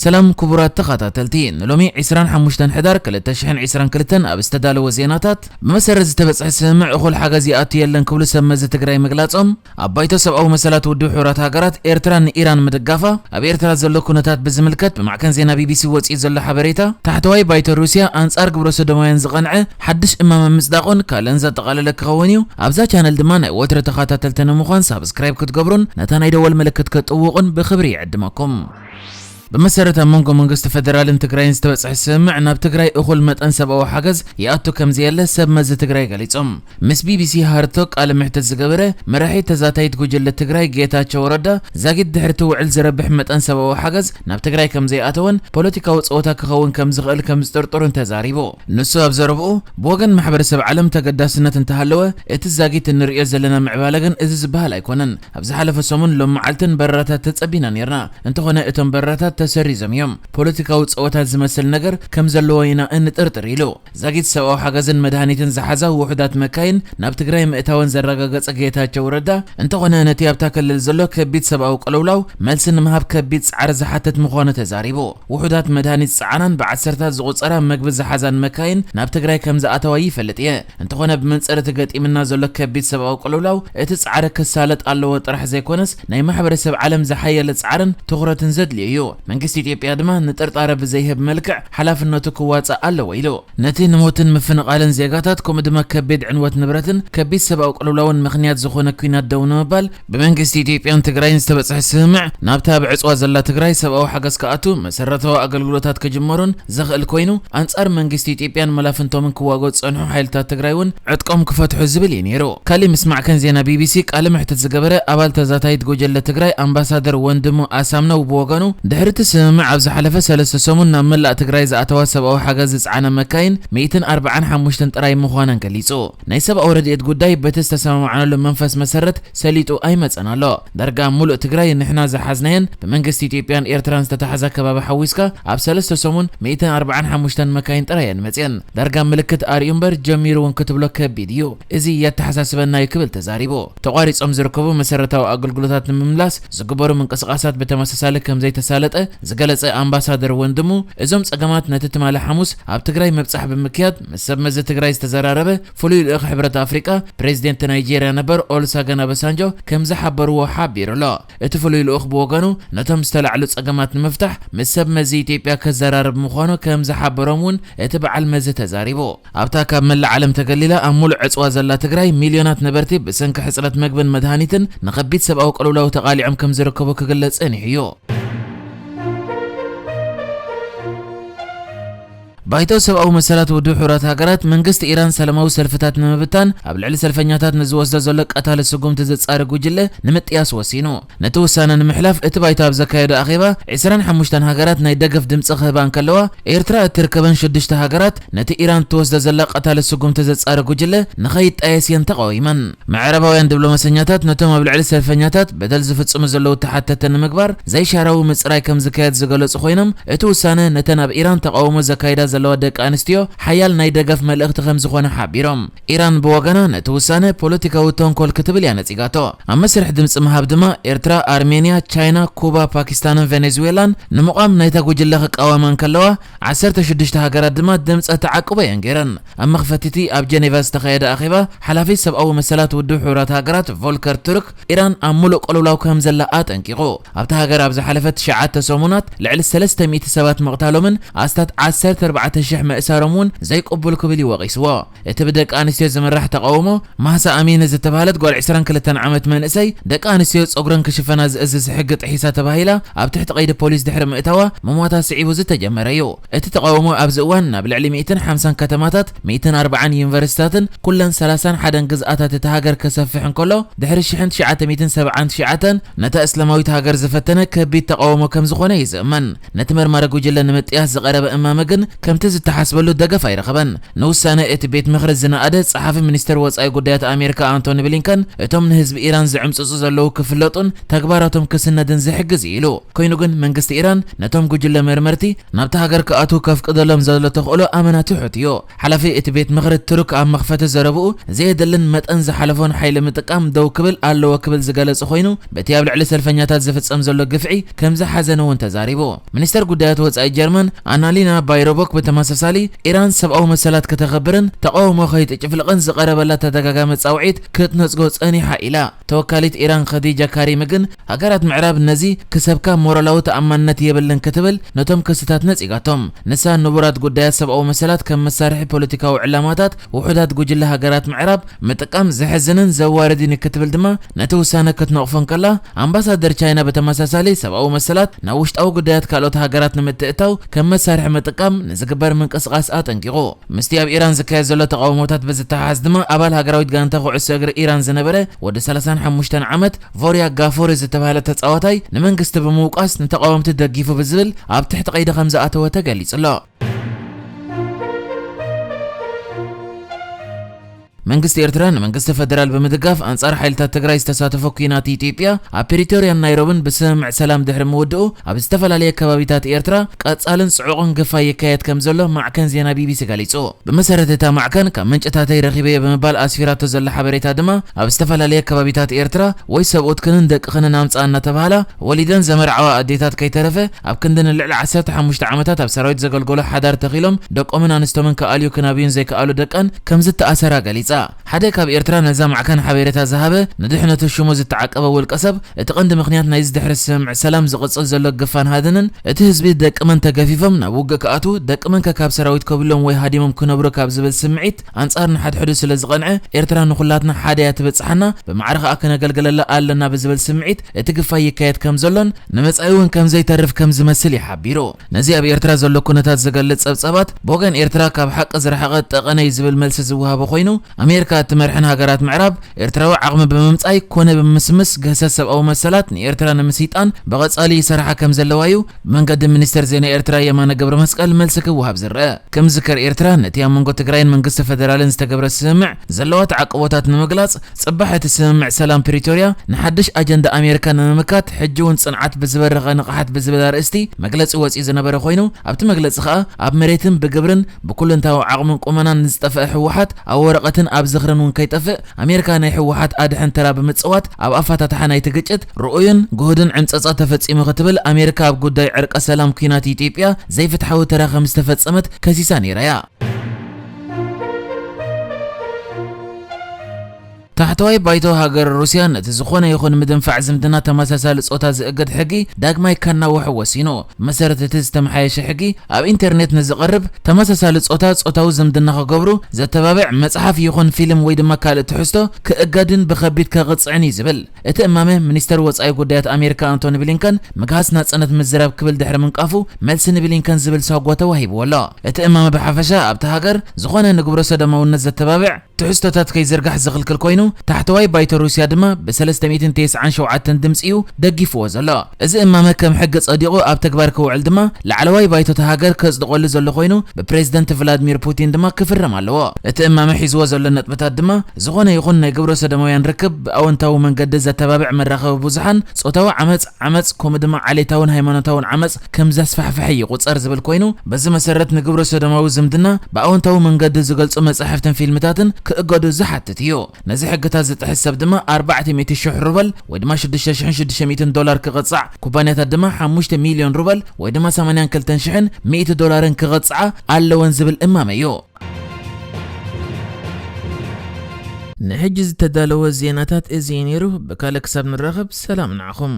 سلام كبرات تخاتلتين لومي عسران حموشتن حدار كلتشحن عسران كلتن اب استدالو وزيناتات بمسرز تبصح سمع اخول حاجزي اتيلن كبل سمز تግራይ مغلاصم ابايتو سباو مسلات ودو حورات هاغرات ايرتران ايران مدغافا اب ايرترا زلو كونتات بزملكت بمعكن زينا بي بي سي وصي زلو حبريتا تحتوي بايتو روسيا انصار غبرو سدوماين زقنعه حدش امام مصداقون كالن زتقالل كخونيو ابزا چانل دمان وتر تخاتلتن مخون سبسكرايب كتغبرون نتانا يدول ملكت كتوقن بخبري يعدمكم بمسرة مونغو منغست فدرال تግራይን ዝተበጽሐ ስምዕ ናብ ትግራይ እኹል መጠን ሰብኣዊ ሓገዝ ይኣቱ ከም ዘየለ ሰብ መዚ ትግራይ ገሊጾም ምስ ቢቢሲ ሃርቶ ቃለ ምሕተት ዝገበረ መራሒ ተዛታይት ጉጅለ ትግራይ ጌታቸው ረዳ ዛጊት ድሕርቲ ውዕል ዝረብሕ መጠን ሰብኣዊ ሓገዝ ናብ ትግራይ ከም ዘይኣተወን ፖለቲካዊ ጾታ ክኸውን ከም ዝኽእል ከም ዝጥርጥሩን ተዛሪቡ ንሱ ኣብ ዘረብኡ ብወገን ማሕበረሰብ ዓለም ተገዳስነት እንተሃለወ እቲ ዛጊት እንሪኦ ዘለና ምዕባለግን እዚ ዝበሃል ኣይኮነን ኣብ ዝሓለፈ ሰሙን ሎም መዓልትን በረራታት ተጸቢና ነርና እንተኾነ እቶም በረራታት ተሰሪዘም እዮም ፖለቲካዊ ጾታት ዝመስል ነገር ከም ዘለወይና እንጥርጥር ኢሉ ዛጊት ሰብኣዊ ሓገዝን መድሃኒትን ዝሓዛ ውሕዳት መካይን ናብ ትግራይ ምእታውን ዘረጋገጸ ጌታቸው ረዳ እንተኾነ ነቲ ኣብታ ክልል ዘሎ ከቢድ ሰብኣዊ ቀለውላው መልሲ ንምሃብ ከቢድ ጻዕሪ ዝሓትት ምዃኑ ተዛሪቡ ውሕዳት መድሃኒት ጻዕናን ብዓሰርታት ዝቑጸራ መግቢ ዝሓዛን መካይን ናብ ትግራይ ከም ዝኣተዋ ይፈልጥ እየ እንተኾነ ብመንጸረት ገጢምና ዘሎ ከቢድ ሰብኣዊ ቀለውላው እቲ ጻዕሪ ክሳለጥ ኣለዎ ጥራሕ ዘይኮነስ ናይ ማሕበረሰብ ዓለም ዝሓየለ ጻዕርን ትኹረትን ዘድልዩ እዩ መንግስት ኢትዮጵያ ድማ ንጥርጣረ ብዘይህብ መልክዕ ሓላፍነቱ ክዋጽእ ኣለዎ ኢሉ ነቲ ንሞትን ምፍንቃልን ዜጋታት ከምኡ ድማ ከቢድ ዕንወት ንብረትን ከቢድ ሰብኣዊ ቀለውላውን ምኽንያት ዝኾነ ኩናት ደው ንምባል ብመንግስቲ ኢትዮጵያን ትግራይን ዝተበጽሐ ስምዕ ናብታ ብዕፅዋ ዘላ ትግራይ ሰብኣዊ ሓገዝ ከኣቱ መሰረታዊ ኣገልግሎታት ክጅመሩን ዝኽእል ኮይኑ ኣንጻር መንግስቲ ኢትዮጵያን መላፍንቶምን ክዋግኡ ዝጸንሑ ሓይልታት ትግራይ እውን ዕጥቆም ክፈትሑ ዝብል እዩ ነይሩ ካሊ ምስማዕከን ዜና ቢቢሲ ቃለ ምሕተት ዝገበረ ኣባል ተዛታይት ጉጅለ ትግራይ ኣምባሳደር ወንድሙ ኣሳምነው ብወገኑ ድሕርቲ ስምዕ ኣብ ዝሓለፈ 3 ሰሙን ናብ መላእ ትግራይ ዝኣተዋ ሰብኣዊ ሓገዝ ዝጸዓነ መካይን 145 ጥራይ ምዃነን ገሊጹ ናይ ሰብኣዊ ረድኤት ጉዳይ በቲ ዝተሰማምዓነሉ መንፈስ መሰረት ሰሊጡ ኣይመጸን ኣሎ ዳርጋ ሙሉእ ትግራይ ንሕና ዝሓዝናየን ብመንግስቲ ኢትዮጵያን ኤርትራን ዝተተሓዘ ከባቢ ሓዊስካ ኣብ 3 ሰሙን 145 መካይን ጥራየን መጽን ዳርጋ ምልክት ኣርዩ እምበር ጀሚሩ እውን ክትብሎ ከቢድ እዩ እዚ የተሓሳስበና ይክብል ተዛሪቡ ተቋሪጾም ዝርከቡ መሰረታዊ ኣገልግሎታት ንምምላስ ዝግበሩ ምንቅስቓሳት በተመሳሳሊ ከም ዘይተሳለጠ ዝገለጸ ኣምባሳደር ወንድሙ እዞም ጸገማት ነቲ ትማለ ሐሙስ ኣብ ትግራይ መብጻሕ ብምክያድ መሰብ መዚ ትግራይ ዝተዘራረበ ፍሉይ ልኡኽ ሕብረት ኣፍሪቃ ፕሬዚደንት ናይጄሪያ ነበር ኦሉሴጉን ኦባሳንጆ ከም ዝሓበርዎ ሓቢሩሎ እቲ ፍሉይ ልኡኽ ብወገኑ ነቶም ዝተላዕሉ ጸገማት ንምፍታሕ መሰብ መዚ ኢትዮጵያ ከዘራርብ ምዃኑ ከም ዝሓበሮም እውን እቲ በዓል መዚ ተዛሪቡ ኣብታ ካብ መላእ ዓለም ተገሊላ ኣብ ሙሉእ ዕፅዋ ዘላ ትግራይ ሚልዮናት ነበርቲ ብሰንኪ ሕጽረት መግብን መድሃኒትን ንኸቢድ ሰብኣዊ ቀለውላው ተቓሊዖም ከም ዝርከቡ ክግለጽ ጸኒሑ እዩ بايتو سبأو مسالات ودو حورات هاجرات منجست إيران سلماو سلفتات نمبتان قبل على سلفنياتات نزوز زلك قتال السجوم تزت صار جوجلة نمت ياس وسينو نتوسانا نمحلف اتبايتو بزكايد أخيبا عسران حموشتان هاجرات نيدقف دمت خبان كلوا إيرترا تركبن شدشت هاجرات نتي إيران توز زلك قتال السجوم تزت صار جوجلة نخيط أيسين تقويما مع عرباوين دبلوماسيات نتوم قبل على سلفنياتات بدل زفت سمزلو تحت تنمكبر زي شعراو مصراي كم زكايد زغلص خوينم اتوسانا نتناب إيران تقاوم زكايد زلوا دق انستيو حيال ناي دغف ملእኽቲ ከም ዝኾነ ሓቢሮም ኢራን ብወገና ነቲ ውሳነ ፖለቲካዊ ተንኮል ክትብል ያነጽጋቶ ኣብ መስርሕ ድምጽ መሃብ ድማ ኤርትራ ኣርሜንያ ቻይና ኩባ ፓኪስታንን ቬኔዙዌላን ንመቋም ናይታ ጉጅለ ክቃወማን ከለዋ 16 ሃገራት ድማ ድምጽ ተዓቅበ የንገረን ኣብ መኽፈቲቲ ኣብ ጀኔቫ ዝተኻየደ ኣኺባ ሓላፊ ሰብኣዊ መሰላት ውድብ ሕቡራት ሃገራት ቮልከር ቱርክ ኢራን ኣብ ሙሉእ ቀለውላው ከም ዘላ ኣጠንቂቑ ኣብታ ሃገር ኣብ ዝሓለፈት 9 ሰሙናት ልዕሊ 300 ሰባት መቕታሎምን ኣስታት 14,000 مأسارمون زي قبول كبلي وقيسوا اتبدك انستيو زمرح تقاومو ماسا امين زتبالت قال 20 كلتن عامت منسي دق انستيو صغرن كشفنا زز حقت حيسا تباهيلا اب تحت قيد بوليس دحر مئتوا مموتا سعيبو زتجمريو ات تقاومو ابزوان بالعلي 250 كتماتات 240 يونيفرسيتاتن كلن 30 حدن جزئاتات تهاجر كسفحن كله دحر شحن 970 شعاتن نتا اسلامويت هاجر زفتنه كبيت تقاومو كم زخونه يزمن نتمر مرغو جلن متياس زقرب امامغن كم كمت زتحسبلو دقف يرخبن نوسانه ات بيت مخرج زناده صحافي منستر وصاي قديات امريكا انتوني بلينكن اتم حزب ايران زعمصصو زلو كفلطون تغباراتهم كسندن زحجز يلو كوينو ግን መንግስት ኢራን ነቶም ጉጅለ መርመርቲ ናብታ ሃገር ከአቱ ከፍቅደሎም ዘሎ ተኽእሎ ኣመናቱ ሕትዮ ሓላፊ እቲ ቤት ምኽሪ ቱርክ ኣብ መኽፈተ ዘረብኡ ዘየደልን መጠን ዝሓለፎን ሓይሊ ምጥቃም ደው ክብል ኣለዎ ክብል ዝገለጽ ኮይኑ በቲ ኣብ ልዕሊ ሰልፈኛታት ዝፍጸም ዘሎ ግፍዒ ከም ዝሓዘነውን ተዛሪቡ ሚኒስተር ጉዳያት ወጻኢ ጀርመን ኣናሊና ባይሮቦክ በተመሳሳሊ ኢራን ሰብኣዊ መሰላት ከተኸብርን ተቃውሞ ከይትጭፍልቕን ዝቐረበላ ተደጋጋሚ ጻውዒት ክትነጽጎ ጸኒሓ ኢላ ተወካሊት ኢራን ኸዲጃ ካሪም ግን ሃገራት ምዕራብ ነዚ ክሰብካ ሞራላዊ ተኣማንነት የብልን ክትብል ነቶም ክስታት ነጺጋቶም ንሳ ንቡራት ጉዳያት ሰብኣዊ መሰላት ከም መሳርሒ ፖለቲካዊ ዕላማታት ውሑዳት ጉጅለ ሃገራት ምዕራብ ምጥቃም ዝሕዝንን ዘዋርድን ክትብል ድማ ነቲ ውሳነ ክትነቕፎን ከላ ኣምባሳደር ቻይና በተመሳሳሊ ሰብኣዊ መሰላት ናብ ውሽጣዊ ጉዳያት ካልኦት ሃገራት ንምትእታው ከም መሳርሒ ምጥቃም ንዝግበር ምንቅስቓስ ኣጠንቂቑ ምስቲ ኣብ ኢራን ዝካየድ ዘሎ ተቃውሞታት ብዝተሓሓዝ ድማ ኣባል ሃገራዊት ጋንታ ኩዕሶ እግሪ ኢራን ዝነበረ ወዲ 35 ዓመት ቮሪያ ጋፎሪ ዝተባሃለ ተጻዋታይ ንመንግስቲ ብምውቃስ ንተቃወምቲ ደጊፉ ብዝብል ኣብ ትሕቲ ቀይዲ ከም ዝኣተወ ተገሊጹሎ መንግስት ኤርትራን መንግስት ፌደራል በመደጋፍ አንጻር ኃይልታት ትግራይ ዝተሳተፉ ኩናት ኢትዮጵያ ኣብ ፕሪቶሪያን ናይሮቢን በስምዕ ሰላም ድሕሪ ምውድኡ ኣብ ዝተፈላልየ ከባቢታት ኤርትራ ቀጻልን ጽዑቕን ግፋይ ይካየድ ከም ዘሎ ማዕከን ዜና ቢቢሲ ገሊጹ ብመሰረት እታ ማዕከን ካብ ምንጭታተይ ረኺበ ብምባል ኣስፊራቶ ዘላ ሓበሬታ ድማ ኣብ ዝተፈላልየ ከባቢታት ኤርትራ ወይ ሰብኡት ክንን ደቂ ክንን ኣምጻእ እናተባሃላ ወሊደን ዘመርዓዋ ኣዴታት ከይተረፈ ኣብ ክንድን ልዕሊ 15 ዓመታት ኣብ ሰራዊት ዘገልገሉ ሓዳር ተኺሎም ደቆምን ኣንስቶምን ከኣልዩ ክናብዩን ዘይከኣሉ ደቀን ከም ዝተኣሰራ ገሊጹ ሓደ ካብ ኤርትራ ነዛ ማዕከን ሓበሬታ ዝሃበ ንድሕነቱ ሽሙ ዝተዓቀበ ውልቀሰብ እቲ ቀንዲ ምኽንያት ናይ ዝድሕሪ ስምዕ ሰላም ዝቕጽል ዘሎ ግፋን ሃደንን እቲ ህዝቢ ደቅመን ተገፊፎም ናብ ውግእ ከኣቱ ደቅመን ካብ ሰራዊት ከብሎም ወይ ሃዲሞም ክነብሩ ካብ ዝብል ስምዒት ኣንጻር ንሓድሕዱ ስለ ዝቐንዐ ኤርትራ ንኹላትና ሓደ እያ ትበጽሓና ብማዕረኻ ክነገልግለላ ኣለና ብዝብል ስምዒት እቲ ግፋይ ይካየድ ከም ዘሎን ንመጻኢ እውን ከም ዘይተርፍ ከም ዝመስል ይሓቢሩ ነዚ ኣብ ኤርትራ ዘሎ ኩነታት ዝገልጽ ጸብጻባት ብወገን ኤርትራ ካብ ሓቂ ዝረሓቐ ጠቐነይ ዝብል መልሲ ዝወሃበ ኮይኑ አሜሪካ ትመርሕን ሃገራት ምዕራብ ኤርትራዊ ዓቕሚ ብምምጻይ ኮነ ብምስምስ ገሰት ሰብኣዊ መሰላት ንኤርትራ ንምስይጣን በቐጻሊ ይሰርሓ ከም ዘለዋዩ መንገዲ ሚኒስተር ዜና ኤርትራ የማነ ገብረ መስቀል መልሲ ክወሃብ ዝረአ ከም ዝከር ኤርትራ ነቲ ኣብ መንጎ ትግራይን መንግስቲ ፌደራልን ዝተገብረ ስምምዕ ዘለዋ ተዓቅቦታት ንምግላጽ ጽባሕ እቲ ስምምዕ ሰላም ፕሪቶሪያ ንሓድሽ ኣጀንዳ አሜሪካ ንምምካት ሕጂ እውን ጽንዓት ብዝበረኸ ንቕሓት ብዝብል ኣርእስቲ መግለጺ ወፂኡ ዝነበረ ኮይኑ ኣብቲ መግለጺ ከዓ ኣብ መሬትን ብግብርን ብኩልንታዊ ዓቕምን ቁመናን ዝጠፍአ ሕወሓት ኣብ ወረቐትን ኣብ ዝኽረን እውን ከይጠፍእ አሜሪካ ናይ ሕወሓት ኣድሕን ተራ ብምጽዋት ኣብ ኣፋታትሓ ናይቲ ግጭት ርኡይን ጉህድን ዕምፀጻ ተፈጺሙ ክትብል አሜሪካ ኣብ ጉዳይ ዕርቀ ሰላም ኩናት ኢትዮጵያ ዘይፍትሓዊ ተራ ከም ዝተፈጸመት ከሲሳ ነይራያ ታሕተዋይ ባይቶ ሃገር ሩስያ ነቲ ዝኾነ ይኹን ምድንፋዕ ዝምድና ተመሳሳሊ ጾታ ዝእገድ ሕጊ ዳግማይ ከናውሕ ወሲኑ መሰረት እቲ ዝተመሓየሸ ሕጊ ኣብ ኢንተርኔት ንዝቐርብ ተመሳሳሊ ጾታ ጾታዊ ዝምድና ክገብሩ ዘተባብዕ መጽሓፍ ይኹን ፊልም ወይ ድማ ካልእ ትሕዝቶ ክእገድን ብኸቢድ ከቕጽዕን ዝብል እቲ እማመ ሚኒስተር ወጻኢ ጉዳያት አሜሪካ አንቶኒ ብሊንከን ምግሃስ ናጽነት ምዝራብ ክብል ድሕሪ ምንቃፉ መልሲ ንብሊንከን ዝብል ሳጓ ተዋሂብዎሎ እቲ እማመ ብሓፈሻ ኣብቲ ሃገር ዝኾነ ንግብረ ሰዶማውነት ዘተባብዕ ትሕዝቶታት ከይዝርጋሕ ዝኽልክል ኮይኑ ታሕተዋይ ባይቶ ሩስያ ድማ ብ397 ድምጽዩ ደጊፍዎ ዘሎ እዚ እማመ ከም ሕጊ ጸዲቑ ኣብ ተግባር ክውዕል ድማ ላዕለዋይ ባይቶ ተሃገር ከጽድቆሉ ዘሎ ኮይኑ ብፕሬዝደንት ቭላድሚር ፑቲን ድማ ክፍረም ኣለዎ እቲ እማመ ሒዝዎ ዘሎ ነጥብታት ድማ ዝኾነ ይኹን ናይ ግብረ ሰዶማውያን ርክብ ብኣወንታዊ መንገዲ ዘተባብዕ መራኸቢ ብዙሓን ጾታዊ ዓመፅ ከምኡ ድማ ዓሌታውን ሃይማኖታውን ዓመፅ ከም ዘስፋሕፍሕ ይቁጸር ዝብል ኮይኑ በዚ መሰረት ንግብረ ሰዶማዊ ዝምድና ብኣወንታዊ መንገዲ ዝገልጹ መጻሕፍትን ፊልምታትን ክእገዱ ዝሓትት እዩ ነዚ ሕግታት ዝጥሕሰብ ድማ 400,000 ሩበል ወይ ድማ $6,600 ክቕጻዕ ኩባንያታት ድማ 5 ሚልዮን ሩበል ወይ ድማ $82,100 ክቕጽዓ ኣለወን ዝብል እማመ እዩ ንሕጂ ዝተዳለወ ዜናታት እዚ ነይሩ ብካልእ ክሳብ ንራኸብ ሰላም ንዓኹም